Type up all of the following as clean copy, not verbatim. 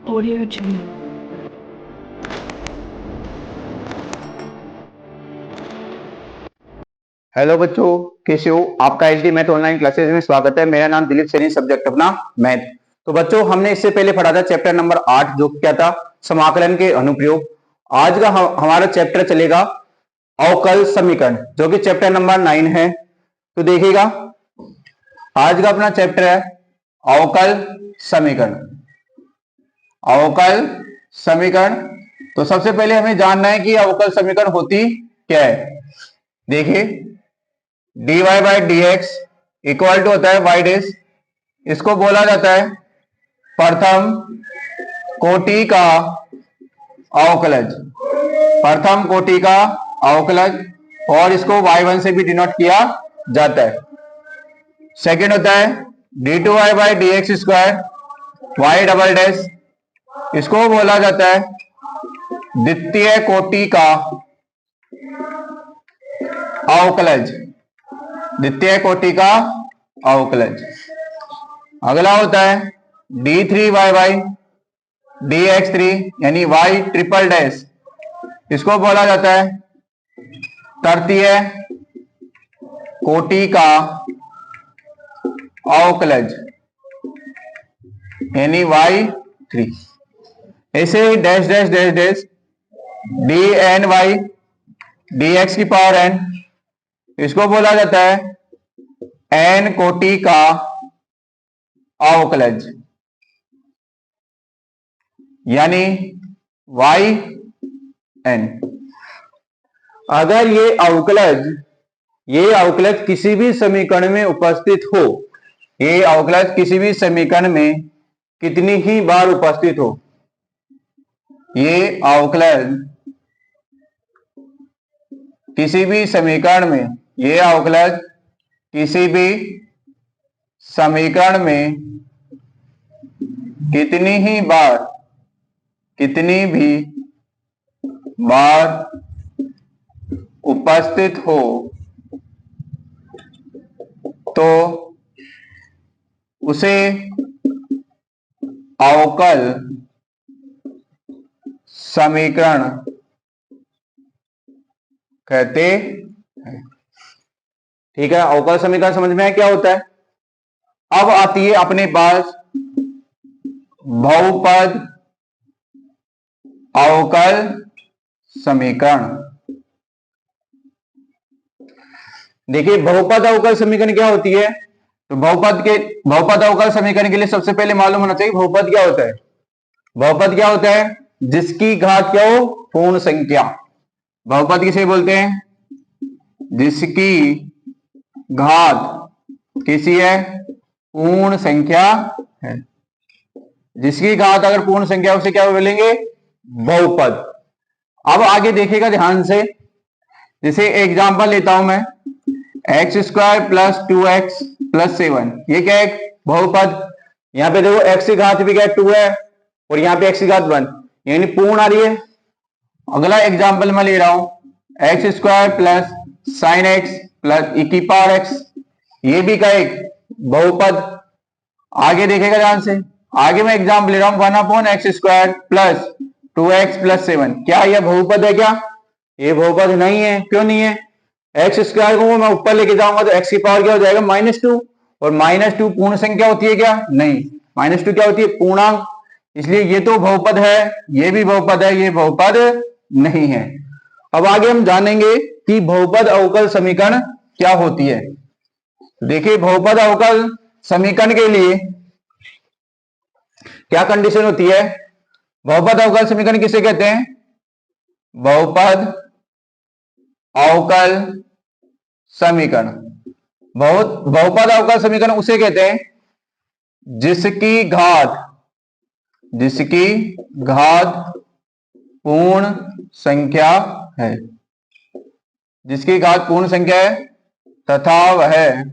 Audio Jungle. Hello बच्चों, कैसे हो? आपका एचडी मैथ ऑनलाइन क्लासेस में स्वागत है। मेरा नाम दिलीप सैनी, सब्जेक्ट अपना मैथ। तो बच्चों, हमने इससे पहले पढ़ा था चैप्टर नंबर 8, जो क्या था, समाकलन के अनुप्रयोग। आज का हमारा चैप्टर चलेगा अवकल समीकरण, जो कि चैप्टर नंबर 9 है। तो देखिएगा, आज का अपना चैप्टर है अवकल समीकरण। अवकल समीकरण। तो सबसे पहले हमें जानना है कि अवकल समीकरण होती क्या है। देखिए, dy by D X equal to होता है वाई डैश। इसको बोला जाता है प्रथम कोटि का अवकलज। प्रथम कोटि का अवकलज, और इसको y1 से भी डिनोट किया जाता है। सेकंड होता है D two Y by D X square Y double dash. इसको बोला जाता है द्वितीय कोटि का अवकलज। द्वितीय कोटि का अवकलज। अगला होता है D three Y by D X three, यानी वाई ट्रिपल डैश। इसको बोला जाता है तृतीय कोटि का अवकलज, यानी वाई थ्री। ऐसे ही dash dash dash dash D N Y D X की पावर एन, इसको बोला जाता है एन कोटि का अवकलज, यानी वाई एन। अगर ये अवकलज किसी भी समीकरण में उपस्थित हो, ये अवकलज किसी भी समीकरण में कितनी ही बार उपस्थित हो, ये अवकलज किसी भी समीकरण में, ये अवकलज किसी भी समीकरण में कितनी भी बार उपस्थित हो, तो उसे अवकल समीकरण कहते हैं। ठीक है, अवकल समीकरण समझ में है क्या होता है। अब आती है अपने पास बहुपद अवकल समीकरण। देखिए, बहुपद अवकल समीकरण क्या होती है। तो बहुपद अवकल समीकरण के लिए सबसे पहले मालूम होना चाहिए बहुपद क्या होता है। बहुपद क्या होता है? जिसकी घात क्या हो? पूर्ण संख्या। बहुपद किसे बोलते हैं? जिसकी घात किसी है? पूर्ण संख्या है। जिसकी घात अगर पूर्ण संख्या, उसे क्या बोलेंगे? बहुपद। अब आगे देखिएगा ध्यान से। जैसे एग्जांपल लेता हूं मैं, x square plus 2x plus 7, ये क्या है? बहुपद। यहां पे देखो x की घात भी क्या है? 2 है, और यहां पे x की घात 1, यानी पूर्ण आ रही है। अगला एग्जांपल मैं ले रहा हूं, X square plus sine X plus E की पावर एक्स, ये भी का एक बहुपद। आगे देखेगा ध्यान से। आगे मैं एग्जांपल ले रहा हूं 1/x square plus 2x plus 7, क्या यह बहुपद है? क्या ये बहुपद नहीं है? क्यों नहीं है? एक्स स्क्वायर को मैं ऊपर लेके जाऊंगा तो एक्स की पावर क्या हो जाएगा? -2, और -2 पूर्ण संख्या होती है क्या? नहीं, -2 क्या होती है? पूर्णांक। इसलिए ये तो बहुपद है, ये भी बहुपद है, ये बहुपद नहीं है। अब आगे हम जानेंगे कि बहुपद अवकल समीकरण क्या होती है। देखिए, बहुपद अवकल समीकरण के लिए क्या कंडीशन होती है? बहुपद अवकल समीकरण किसे कहते हैं? बहुपद अवकल समीकरण। बहुपद अवकल समीकरण उसे कहते हैं जिसकी घात पूर्ण संख्या है, जिसकी घात पूर्ण संख्या है, तथा वह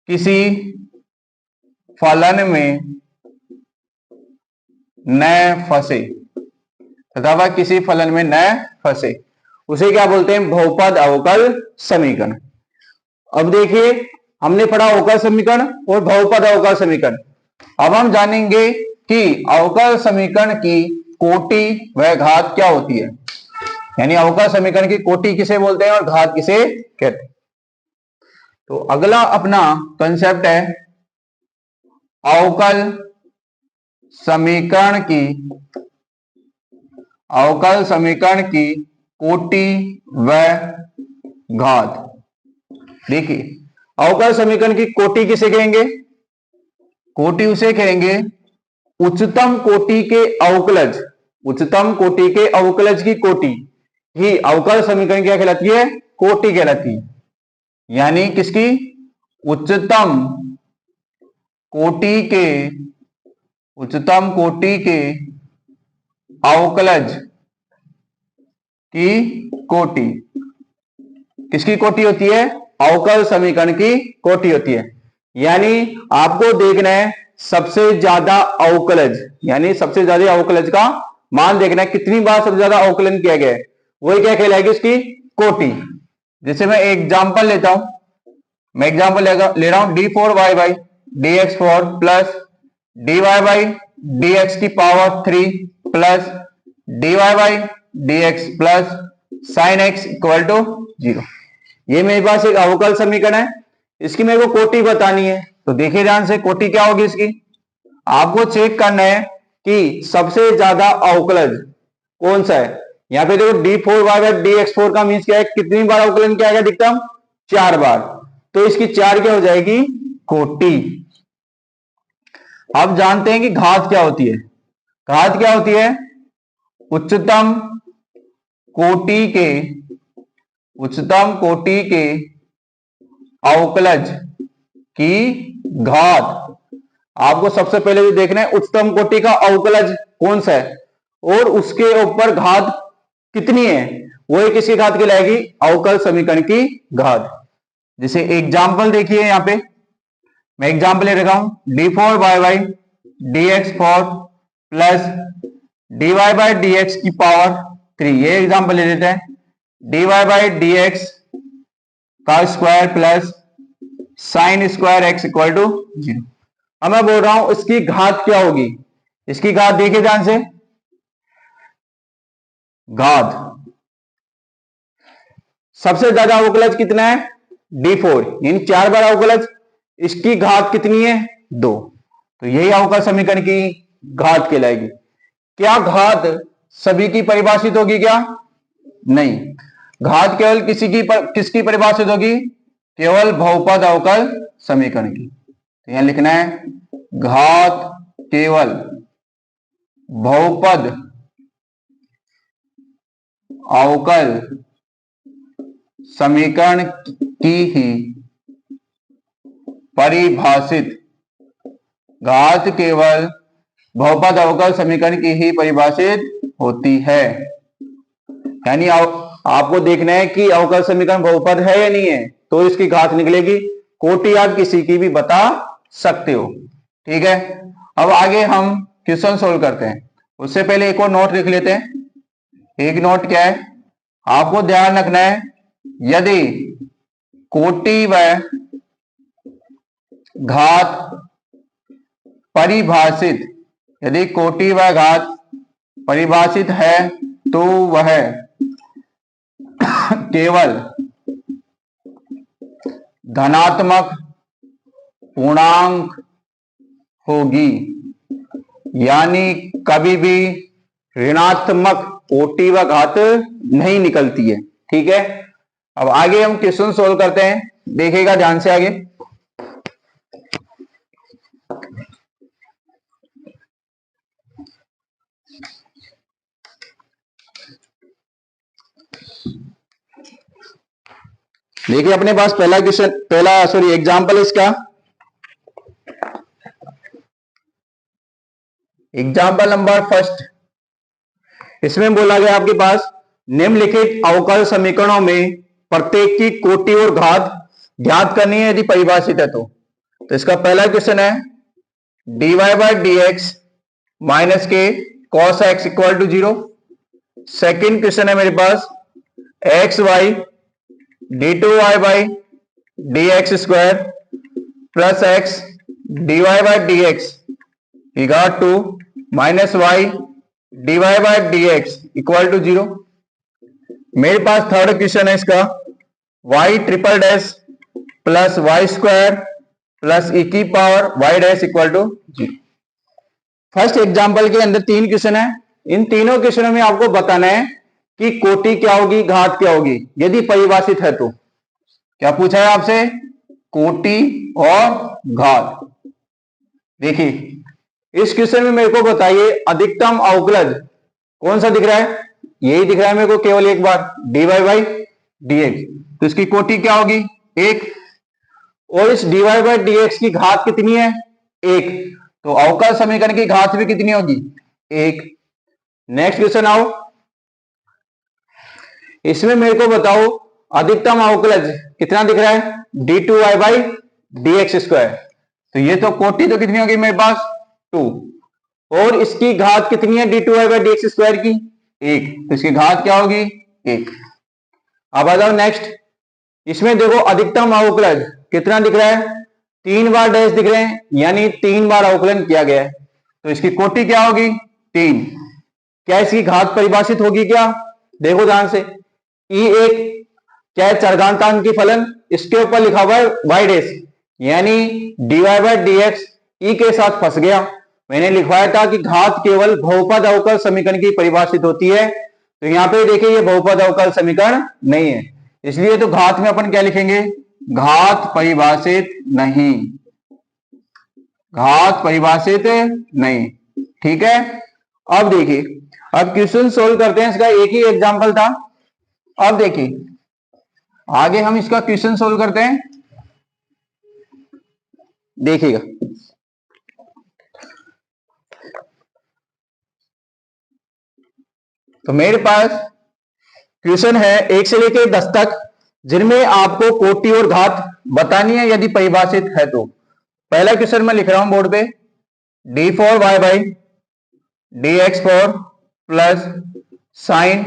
किसी फलन में न फंसे, उसे क्या बोलते हैं? बहुपद अवकल समीकरण। अब देखिए, हमने पढ़ा अवकल समीकरण और बहुपद अवकल समीकरण। अब हम जानेंगे कि अवकल समीकरण की कोटि व घात क्या होती है। यानी अवकल समीकरण की कोटि किसे बोलते हैं और घात किसे कहते हैं। तो अगला अपना कंसेप्ट है अवकल समीकरण की कोटि व घात। देखिए अवकल समीकरण की कोटि किसे कहेंगे, कोटि उसे कहेंगे उच्चतम कोटि के अवकलज, उच्चतम कोटि के अवकलज की कोटि ही अवकल समीकरण क्या कहलाती है, कोटि कहलाती है। यानी किसकी, उच्चतम कोटि के अवकलज की कोटि किसकी कोटि होती है, अवकल समीकरण की कोटि होती है। यानी आपको देखना है सबसे ज्यादा अवकलज, यानी सबसे ज्यादा अवकलज का मान देखना है, कितनी बार सबसे ज्यादा अवकलन किया गया है, वही क्या कहलाएगी उसकी कोटि। जैसे मैं एग्जांपल लेता हूं, मैं एग्जांपल ले रहा हूं d4y by dx4 plus dy by dx की power 3 plus dy by dx plus sine x equal to 0। ये मेरे पास एक अवकल समीकरण है, इसकी मेरे को कोटि बतानी है। तो देखिए ध्यान से कोटि क्या होगी इसकी, आपको चेक करना है कि सबसे ज्यादा अवकलज कौन सा है। यहां पे देखो d4y बाई dx4 का मीन्स क्या है, कितनी बार अवकलन किया गया अधिकतम, 4 बार। तो इसकी 4 क्या हो जाएगी, कोटि। अब जानते हैं कि घात क्या होती है। घात क्या होती है, उच्चतम कोटि के अवकलज की घात। आपको सबसे पहले भी देखना है उच्चतम कोटि का अवकलज कौन सा है और उसके ऊपर घात कितनी है, वो किसकी घात कहलाएगी, अवकल समीकरण की घात। जैसे एग्जांपल देखिए, यहां पे मैं एग्जांपल ले रखा हूं d4y by dx4 plus dy by dx की पावर 3। ये एग्जांपल ले लेते हैं, dy बाई dx का square plus sine square x equal to 0। अब मैं बोल रहा हूं इसकी घात क्या होगी, इसकी घात देखिए ध्यान से, घात सबसे ज्यादा अवकलज कितना है, d4, यानी 4 बार अवकलज, इसकी घात कितनी है, 2। तो यही अवकल समीकरण की घात कहलाएगी। क्या घात सभी की परिभाषित होगी क्या, नहीं, घात केवल किसकी परिभाषित होगी, केवल बहुपद अवकल समीकरण की। तो यहां लिखना है घात केवल बहुपद अवकल समीकरण की ही परिभाषित, घात केवल बहुपद अवकल समीकरण की ही परिभाषित होती है। यानी आपको देखना है कि अवकल समीकरण बहुपद है या नहीं है, तो इसकी घात निकलेगी। कोटि आप किसी की भी बता सकते हो, ठीक है। अब आगे हम क्वेश्चन सोल्व करते हैं, उससे पहले एक और नोट लिख लेते हैं। एक नोट क्या है, आपको ध्यान रखना है यदि कोटि व घात परिभाषित, यदि कोटि व घात परिभाषित है तो वह केवल धनात्मक पूर्णांक होगी, यानी कभी भी ऋणात्मक कोटि व घात नहीं निकलती है, ठीक है। अब आगे हम क्वेश्चन सोल्व करते हैं, देखिएगा ध्यान से आगे। देखिए अपने पास पहला एग्जांपल इसका, एग्जांपल नंबर फर्स्ट। इसमें बोला गया आपके पास निम्नलिखित अवकल समीकरणों में प्रत्येक की कोटि और घात ज्ञात करनी है यदि परिभाषित है तो इसका पहला क्वेश्चन है dy by D X minus K cos X equal to 0। Second question है मेरे पास X Y d2y by D X square plus X dy by D X we got 2 minus Y D Y by D X equal to 0। मेरे पास third question है इसका, Y triple dash plus Y square plus E की power Y dash equal to 0। First example के अंदर 3 question है। इन तीनों क्वेश्चनों में आपको बताना है कि कोटि क्या होगी, घात क्या होगी, यदि परिभाषित है तो। क्या पूछा है आपसे? कोटि और घात। देखिए इस क्वेश्चन में मेरे को बताइए अधिकतम अवकलज कौन सा दिख रहा है? यही दिख रहा है मेरे को केवल एक बार, dy बाई dx। तो इसकी कोटि क्या होगी? 1। और इस dy बाई dx की घात कितनी है? 1। तो अवकल समीकरण की घात भी कितनी होगी? 1। नेक्स्ट क्वेश्चन आओ, इसमें मेरे को बताओ अधिकतम अवकलज कितना दिख रहा है? d2y by dx square. तो ये तो कोटि तो कितनी होगी मेरे पास? 2। और इसकी घात कितनी है d2y बाई dx स्क्वायर की? 1। तो इसकी घात क्या होगी? 1। अब आ जाओ नेक्स्ट, इसमें देखो अधिकतम अवकलज कितना दिख रहा है? 3 बार डैश दिख रहे हैं, यानी 3 बार अवकलन किया गया है। तो इसकी कोटि क्या होगी? 3। क्या इसकी घात परिभाषित होगी क्या? देखो ध्यान से, E1 क्या है? चरघातांक की फलन, इसके ऊपर लिखा हुआ है वाई डैश, यानी dy बाई dx ई के साथ फंस गया। मैंने लिखवाया था कि घात केवल बहुपद अवकल समीकरण की परिभाषित होती है, तो यहां पे देखिए ये बहुपद अवकल समीकरण नहीं है, इसलिए तो घात में अपन क्या लिखेंगे? घात परिभाषित नहीं, घात परिभाषित नहीं। ठीक है, अब देखिए, अब क्वेश्चन सोल्व करते हैं। इसका एक ही एग्जांपल था। अब देखिए आगे हम इसका क्वेश्चन सोल्व करते हैं, देखिएगा। तो मेरे पास क्वेश्चन है 1 से लेकर 10 तक, जिनमें आपको कोटि और घात बतानी है यदि परिभाषित है तो। पहला क्वेश्चन मैं लिख रहा हूं बोर्ड पे, d4y by dx4 plus sine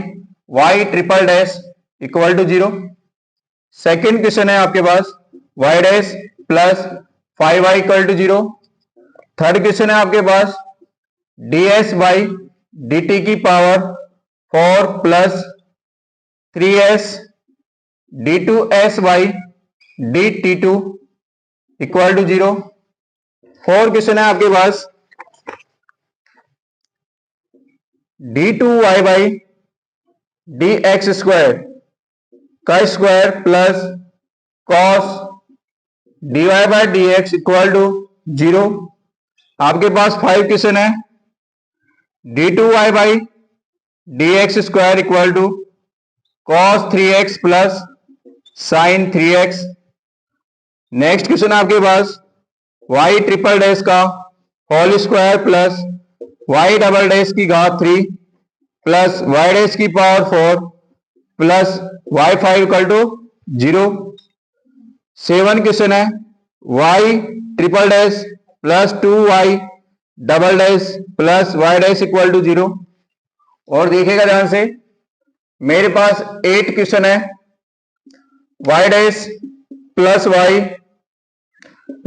y triple dash equal to 0। Second question है आपके पास y dash plus 5y equal to 0। Third question है आपके पास ds बाई dt की power 4 plus 3s d2s by dt2 equal to 0। Fourth question है आपके पास d2y बाई dx स्क्वायर का square plus cos dy by dx equal to 0। आपके पास 5 क्वेश्चन है d2y by dx square equal to cos 3x plus sine 3x। Next question आपके पास y triple dash का whole square plus y double dash की घात 3 plus y dash की power 4 plus y5 equal to 0। 7 question है y triple dash plus 2y double dash plus y dash equal to 0। और देखिएगा ध्यान से, मेरे पास 8 क्वेश्चन है y dash plus y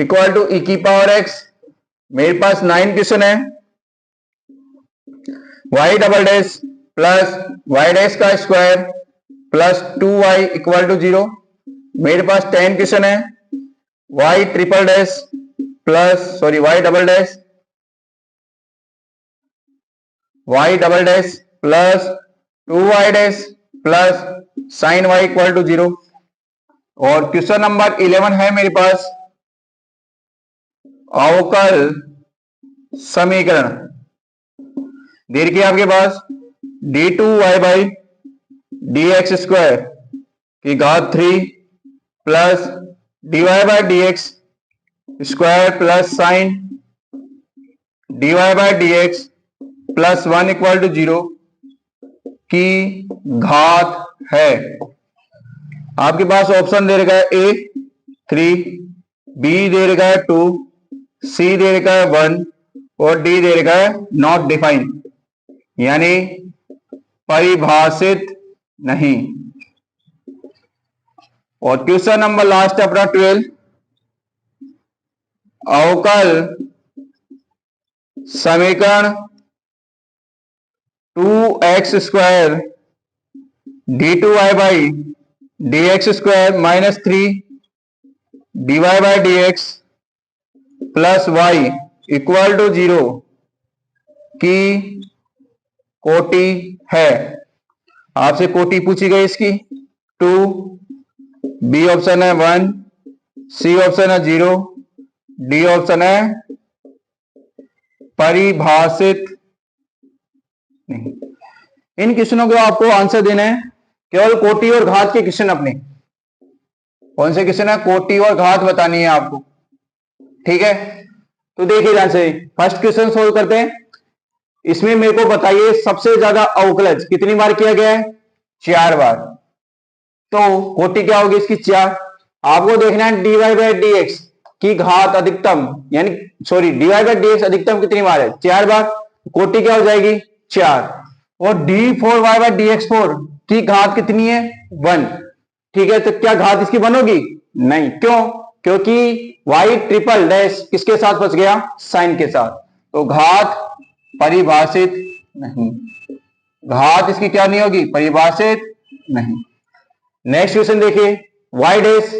equal to ई की पावर x। मेरे पास 9 क्वेश्चन है y double dash plus y dash का square plus 2y equal to 0। मेरे पास 10 क्वेश्चन है y triple dash plus y double dash plus 2y dash plus sine y equal to 0। और question number 11 है मेरे पास अवकल समीकरण। देखिए आपके पास d2y बाई dx स्क्वायर की घात 3 plus dy by dx square plus sine dy by dx plus 1 equal to 0 की घात है। आपके पास ऑप्शन दे रखा है A 3, B दे रखा है 2, C दे रखा है 1 और D दे रखा है नॉट डिफाइन, यानी परिभाषित नहीं। और क्वेश्चन नंबर लास्ट अपना 12, अवकल समीकरण 2x² d2y dx² minus 3 dy/dx plus y equal to 0 की कोटि है। आपसे कोटि पूछी गई इसकी 2, बी ऑप्शन है 1, सी ऑप्शन है 0, डी ऑप्शन है परिभाषित नहीं। इन क्वेश्चनों को आपको आंसर देना है, केवल कोटि और घात के क्वेश्चन अपने। कौन से क्वेश्चन है? कोटि और घात बतानी है आपको, ठीक है। तो देखिए ध्यान से, फर्स्ट क्वेश्चन सोल्व करते हैं। इसमें मेरे को बताइए सबसे ज्यादा अवकलज कितनी बार किया गया है? 4 बार। तो कोटि क्या होगी इसकी? 4। आपको देखना है dy/dx की घात अधिकतम, यानी सॉरी dy/dx अधिकतम कितनी बार है? 4 बार। कोटि क्या हो जाएगी? 4। और d4y/dx4 की घात कितनी है? 1। ठीक है, तो क्या घात इसकी 1 होगी? नहीं। क्यों? क्योंकि y ट्रिपल डैश किसके साथ फंस गया? साइन के साथ। तो घात परिभाषित नहीं, घात इसकी क्या नहीं होगी? परिभाषित नहीं। नेक्स्ट क्वेश्चन देखिए, y डैश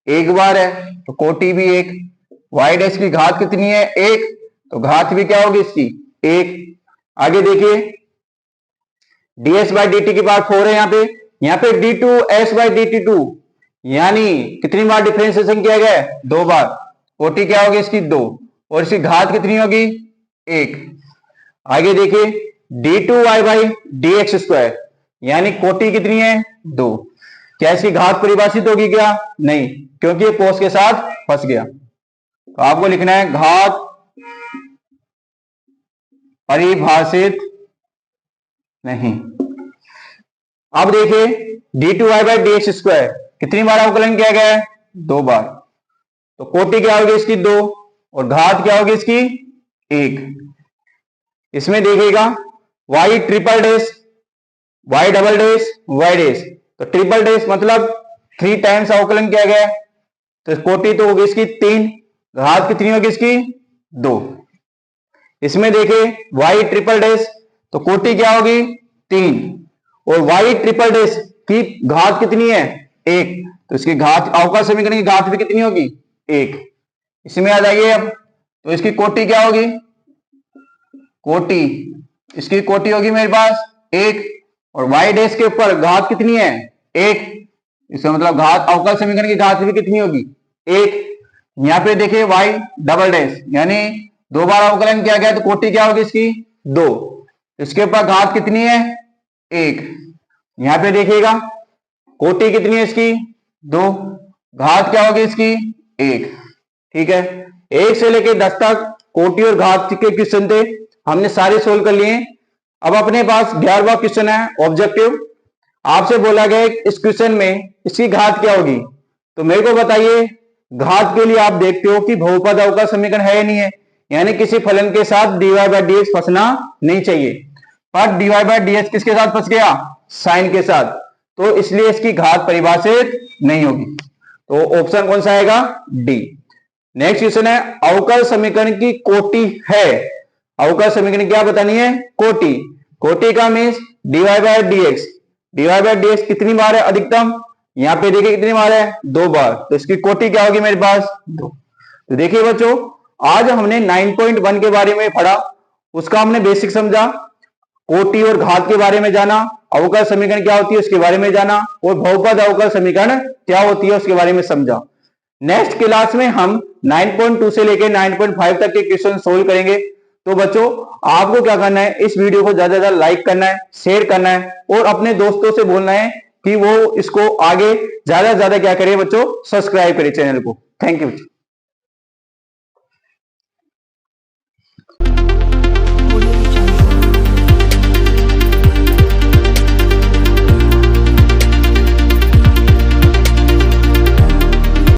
1 बार है तो कोटि भी 1। y डैश की घात कितनी है? 1, तो घात भी क्या होगी इसकी? 1। आगे देखिए, ds/dt की बार 4 है यहाँ पे d2s/dt2 यानी कितनी बार डिफरेंशिएशन किया गया है? 2 बार। कोटि क्या होगी इसकी? 2। और इसकी घात कितनी होगी? 1। आगे देखिए, d2y/dx² यानी कोटि कितनी है? 2। क्या इसकी घात परिभाषित होगी क्या? नहीं, क्योंकि ये कोस के साथ फंस गया। तो आपको लिखना है घात परिभाषित नहीं। अब देखिए, d2y/dx² कितनी बार अवकलन किया गया है? 2 बार। तो कोटि क्या होगी इसकी? 2। और घात क्या होगी इसकी? 1। इसमें देखिएगा y triple dash, y double dash, y dash. तो ट्रिपल डैश मतलब 3 टाइम्स अवकलन किया गया है, तो कोटि तो होगी इसकी 3। घात कितनी होगी इसकी? 2। इसमें देखिए y ट्रिपल डैश, तो कोटि क्या होगी? 3। और y ट्रिपल डैश की घात कितनी है? 1। तो इसकी घात, अवकल समीकरण की घात भी कितनी होगी? 1। इसमें आ जाइए अब, तो इसकी कोटि क्या होगी? कोटि, इसकी कोटि होगी मेरे पास 1। और y डैश के ऊपर घात कितनी है? 1। इसका मतलब घात, अवकल समीकरण की घात भी कितनी होगी? 1। यहाँ पे देखिए y डबल डैश यानी 2 बार अवकलन किया गया, तो कोटि क्या होगी इसकी? 2। इसके ऊपर घात कितनी है? 1। यहाँ पे देखिएगा कोटि कितनी है इसकी? 2। घात क्या होगी इसकी? 1। ठीक है, 1 से लेके 10 तक कोटि और घात के क्वेश्चन थे, हमने सारे सोल्व कर लिए। अब अपने पास 11वां क्वेश्चन है ऑब्जेक्टिव। आपसे बोला गया इस क्वेश्चन में इसकी घात क्या होगी? तो मेरे को बताइए, घात के लिए आप देखते हो कि बहुपद अवकल समीकरण है या नहीं है, यानी किसी फलन के साथ dy/dx फंसना नहीं चाहिए। पर dy/dx किसके साथ फंस गया? साइन के साथ, तो इसलिए इसकी घात परिभाषित नहीं होगी। तो ऑप्शन कौन सा आएगा? डी। नेक्स्ट क्वेश्चन है, अवकल समीकरण की कोटि है। अवकल समीकरण क्या बतानी है? कोटि। कोटि का मीन्स dy/dx, dy/dx कितनी बार है अधिकतम? यहाँ पे देखिए कितनी बार है? 2 बार। तो इसकी कोटि क्या होगी मेरे पास? 2। तो देखिए बच्चों, आज हमने 9.1 के बारे में पढ़ा, उसका हमने बेसिक समझा, कोटि और घात के बारे में जाना, अवकल समीकरण क्या होती है उसके बारे में जाना, और बहुपद अवकल समीकरण क्या होती है उसके बारे में समझा। नेक्स्ट क्लास में हम 9.2 से लेकर 9.5 तक के क्वेश्चन सोल्व करेंगे। तो बच्चों, आपको क्या करना है, इस वीडियो को ज्यादा से ज्यादा लाइक करना है, शेयर करना है, और अपने दोस्तों से बोलना है कि वो इसको आगे ज्यादा से ज्यादा क्या करें बच्चों, सब्सक्राइब करें चैनल को। Thank you.